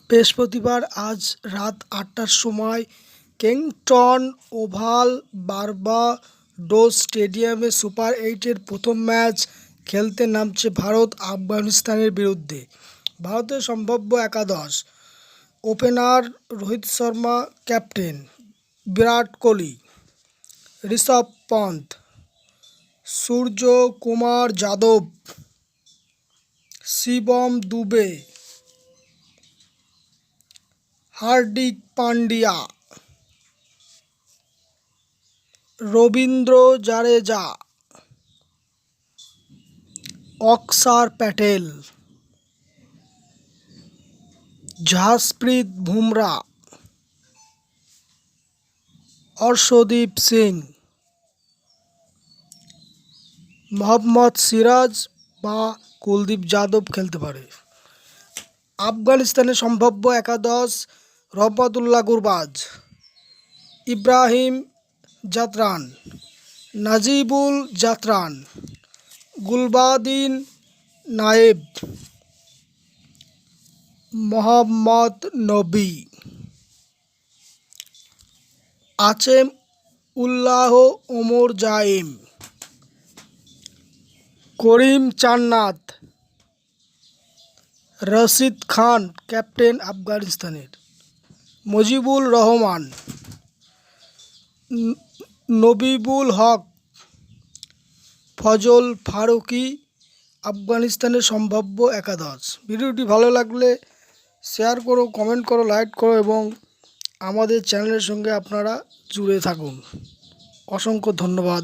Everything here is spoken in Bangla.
বৃহস্পতিবার আজ রাত ৮টার সময় কেংটন ওভাল বার্বাডোস স্টেডিয়ামে সুপার 8-এর প্রথম ম্যাচ খেলতে নামছে ভারত আফগানিস্তানের বিরুদ্ধে। ভারতের সম্ভাব্য একাদশ: ওপেনার রোহিত শর্মা, ক্যাপ্টেন বিরাট কোহলি, ঋষভ পন্থ, সূর্য কুমার যাদব, শিবম দুবে, হার্দিক পান্ডিয়া, রবীন্দ্র জাদেজা, অক্ষর প্যাটেল, জাসপ্রীত বুমরা, অর্শদীপ সিং, মোহাম্মদ সিরাজ বা কুলদীপ যাদব খেলতে পারে। আফগানিস্তানের সম্ভাব্য একাদশ: রহমতুল্লাহ গুরবাজ, ইব্রাহিম জাতরান, নাজিবুল জাতরান, গুলবাদিন নায়েব, মোহাম্মদ নবী, আছেম উল্লাহ ওমর জায়েম, করিম চান্নাত, রশিদ খান ক্যাপ্টেন আফগানিস্তানের, মুজিবুর রহমান, নবিবুল হক, ফজল ফারুকী আফগানিস্তানের সম্ভাব্য একাদশ। ভিডিওটি ভালো লাগলে শেয়ার করো, কমেন্ট করো, লাইক করো এবং আমাদের চ্যানেলের সঙ্গে আপনারা জুড়ে থাকুন। অসংখ্য ধন্যবাদ।